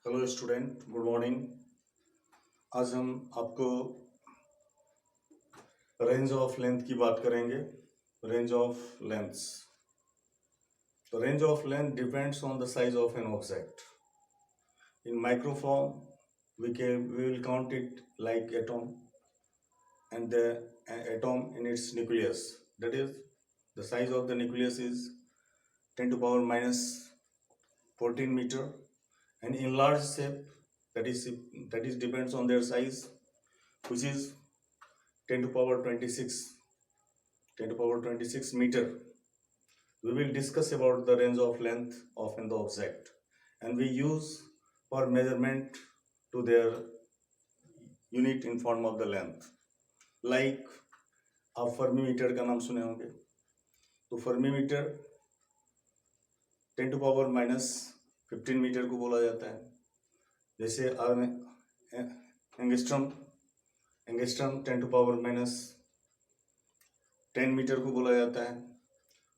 Hello student, good morning. आज हम आपको रेंज ऑफ लेंथ की बात करेंगे। Range of lengths. The range of length depends on the size of an object. In microform, we will count it like atom and the atom in its nucleus. That is, the size of the nucleus is 10 to power minus 14 meter. And in large shape, that is depends on their size, which is 10 to power 26 meter. We will discuss about the range of length of an object, and we use for measurement to their unit in form of the length. Like आप fermi metre का नाम सुने होंगे, तो fermi metre 10 to power minus 15 metre को बोला जाता है। जैसे angstrom 10 to power minus 10 metre को बोला जाता है।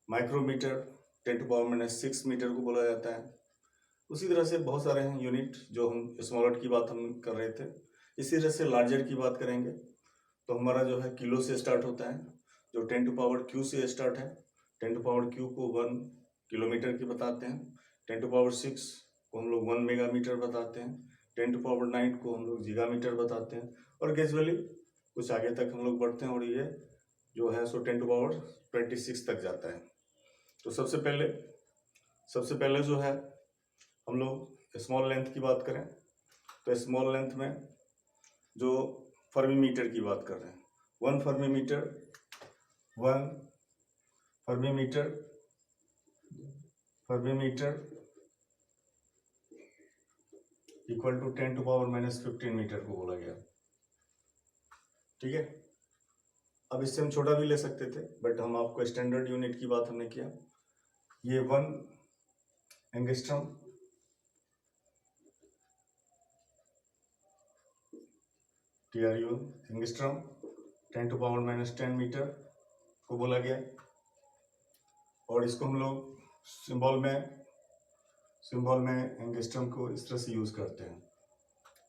Micrometre 10 to power minus 6 metre को बोला जाता है। उसी तरह से बहुत सारे हैं यूनिट, जो हम स्मॉलर की बात हम कर रहे थे। इसी तरह से लार्जर की बात करेंगे तो हमारा जो है किलो से स्टार्ट होता है, जो 10 to power Q से स्टार्ट है। 10 to power Q को 1 किलोमीटर की बताते हैं। 10 to power 6 को हम लोग 1 मेगामीटर बताते हैं। 10 to power 9 को हम लोग जीगामीटर बताते हैं। और ग्रेजुअली कुछ आगे तक हम लोग बढ़ते हैं और ये जो है सो 10 to power 26 तक जाता है। तो सबसे पहले जो है हम लोग स्मॉल लेंथ की बात करें तो स्मॉल लेंथ में जो फर्मी मीटर की बात कर रहे हैं, 1 fermi metre equal to 10 to power minus 15 metre को बोला गया। ठीक है, अब इससे हम छोटा भी ले सकते थे, बट हम आपको स्टैंडर्ड यूनिट की बात हमने किया। ये 1 angstrom TRU angstrom 10 to power minus 10 metre को बोला गया। और इसको हम लोग सिंबल में एंगस्ट्रम को इस तरह से यूज करते हैं।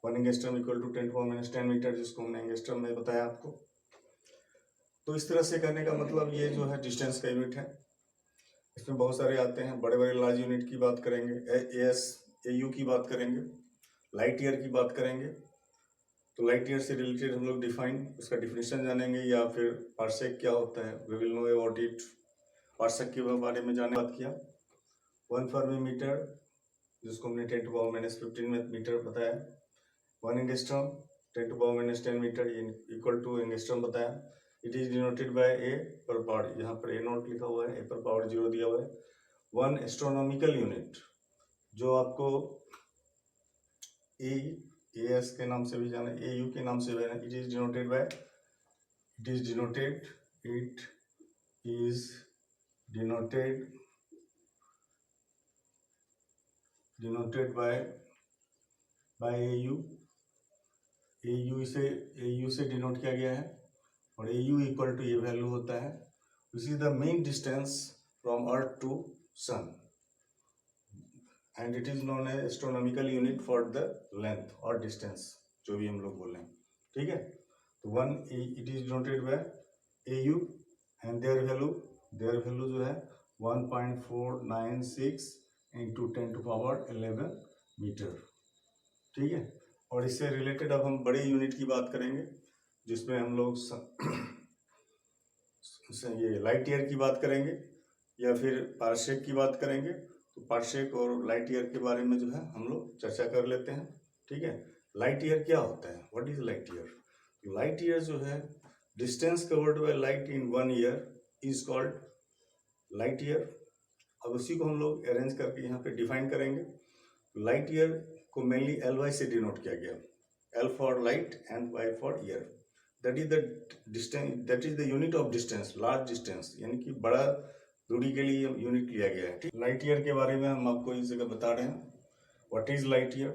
1 angstrom equal to 10 to power minus 10 metre, जिसको हमने एंगस्ट्रम में बताया आपको। तो इस तरह से करने का मतलब ये जो है डिस्टेंस का यूनिट है। इसमें बहुत सारे आते हैं, बड़े बड़े लार्ज यूनिट की बात करेंगे, AU की बात करेंगे, लाइट ईयर की बात करेंगे। तो लाइट ईयर से रिलेटेड हम लोग उसका डिफिनेशन जानेंगे, या फिर पार्सेक क्या होता है, we will know about it. Parsec के बारे में जाने बात किया। 1 फर्मी मीटर, जिसको हमने 10 to power minus 15 मीटर बताया। 1 angstrom 10 to power minus 10 metre equal to angstrom बताया। It is denoted by A पर पावर, यहाँ पर A नॉट लिखा हुआ है, A पर पावर 0 दिया हुआ है। 1 एस्ट्रोनॉमिकल यूनिट, जो आपको AS के नाम से भी जाना, AU के नाम से भी जाना। It is denoted by AU। AU से डिनोट किया गया है, और AU इक्वल टू ये वैल्यू होता है, which is the mean distance from earth to sun, and it is known as astronomical unit for the length और डिस्टेंस, जो भी हम लोग बोल रहे हैं। ठीक है, तो 1 it is denoted by AU and their value जो है 1.496 इंटू 10 to power 11 मीटर। ठीक है, और इससे रिलेटेड अब हम बड़े यूनिट की बात करेंगे, जिसमें हम लोग ये लाइट ईयर की बात करेंगे या फिर पार्सेक की बात करेंगे। तो पार्सेक और लाइट ईयर के बारे में जो है हम लोग चर्चा कर लेते हैं। ठीक है, लाइट ईयर क्या होता है, what is light year? Light year जो है distance covered by light in 1 year is called light year. अब उसी को हम लोग अरेंज करके यहाँ पे डिफाइन करेंगे। लाइट ईयर को मेनली LY से डिनोट किया गया, L for light and Y for year. That is the distance, that is the unit of distance, large distance, यानी कि बड़ा दूरी के लिए यूनिट लिया गया है। ठीक, लाइट ईयर के बारे में हम आपको इस जगह बता रहे हैं। What is light year?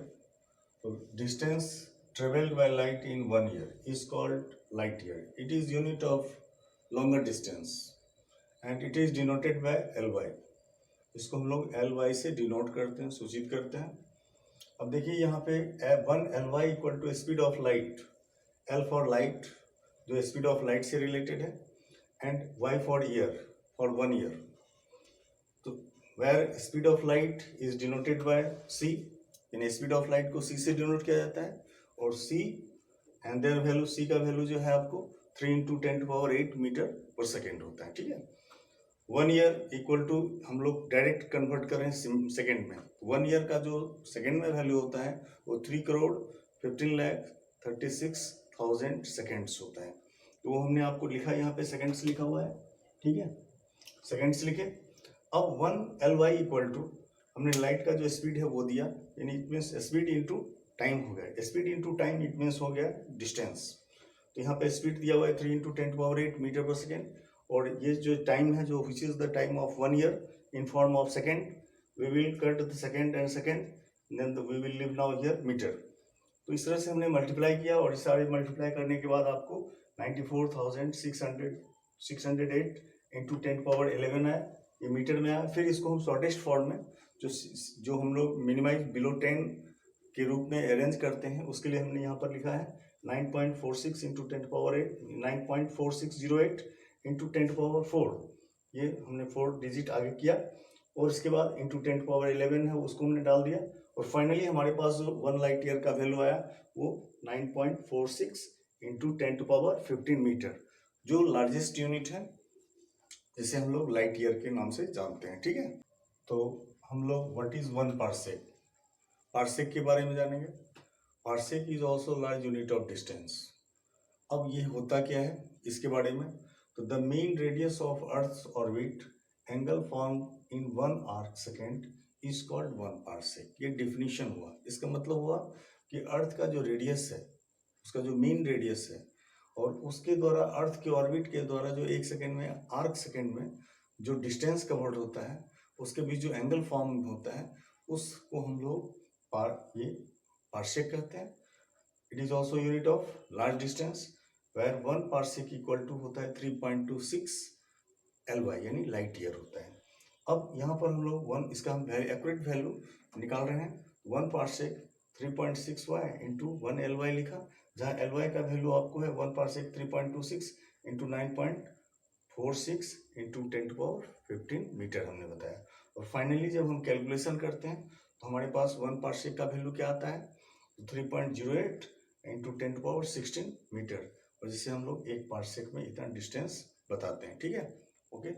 तो distance travelled by light in 1 year is called light year. It is unit of longer distance and it is denoted by LY। इसको हम लोग LY से डिनोट करते हैं, सूचित करते हैं। अब देखिए यहाँ पे 1 ly equal to speed of light, L for light जो स्पीड ऑफ लाइट से रिलेटेड है, and y for year, for 1 year. तो where speed of light is denoted by c, यानी स्पीड ऑफ लाइट को c से denote किया जाता है, और c and their value, c का वैल्यू जो है आपको 3 × 10⁸ मीटर पर सेकेंड होता है, ठीक है। 1 ईयर इक्वल टू, हम लोग डायरेक्ट कन्वर्ट करें सेकेंड में, 1 ईयर का जो सेकेंड में वैल्यू होता है वो 3,15,36,000 सेकेंड्स होता है। तो वो हमने आपको लिखा, यहाँ पे सेकेंड्स लिखा हुआ है, ठीक है, सेकेंड्स लिखे। अब 1 ly इक्वल टू, हमने लाइट का जो स्पीड है वो दिया, यानी it means speed into time हो गया, speed into time it means हो गया डिस्टेंस। तो यहाँ पे स्पीड दिया हुआ है 3 × 10⁸ मीटर पर सेकेंड, और ये जो टाइम है जो which is the time of 1 year in form of second, we will cut the second and second, then we will leave now here metre. तो इस तरह से हमने मल्टीप्लाई किया, और इस सारे मल्टीप्लाई करने के बाद आपको 94,608 इंटू 10⁻11 आया, ये मीटर में आया। फिर इसको हम शॉर्टेस्ट फॉर्म में, जो हम लोग मिनिमाइज बिलो 10 के रूप में अरेंज करते हैं, उसके लिए हमने यहाँ पर लिखा है 9.46 इंटू 10⁸, 9.4608 इंटू 10⁴, ये हमने 4 डिजिट आगे किया, और इसके बाद इंटू 10⁻11 है उसको हमने डाल दिया, और फाइनली हमारे पास जो 1 लाइट ईयर का वैल्यू आया वो 9.46 इंटू 10⁻15 मीटर, जो लार्जेस्ट यूनिट है जिसे हम लोग लाइट ईयर के नाम से जानते हैं, ठीक है। तो हम लोग व्हाट इज 1 पार्सेक, पार्सेक के बारे में जानेंगे। Parsec is also large unit of distance. अब ये होता क्या है इसके बारे में, तो the main radius of earth orbit angle form in 1 arc second is called 1 parsec. ये डिफिनीशन हुआ, इसका मतलब हुआ कि अर्थ का जो रेडियस है, उसका जो मेन रेडियस है, और उसके द्वारा अर्थ के ऑर्बिट के द्वारा जो 1 सेकेंड में, आर्क सेकेंड में जो डिस्टेंस कवर्ड होता है, उसके बीच जो एंगल फॉर्म होता है, उसको हम लोग ये पार्सेक कहते हैं। It is also unit of large distance, where 1 parsec equal to होता है 3.26 ly, यानी लाइट ईयर होता है। अब यहाँ पर हम लोग इसका हम एक्यूरेट वैल्यू निकाल रहे हैं। 1 पार्सेक 3.6y इंटू 1 ly लिखा, जहाँ ly का वैल्यू आपको है 1 पार्सेक 3.26 इंटू 9.46 इंटू 10⁻15 मीटर हमने बताया। और फाइनली जब हम कैलकुलेशन करते हैं तो हमारे पास 1 पार्सेक का वैल्यू क्या आता है, 3.08 इंटू 10⁻16 मीटर, और जिसे हम लोग 1 पार्सेक में इतना डिस्टेंस बताते हैं, ठीक है, ओके।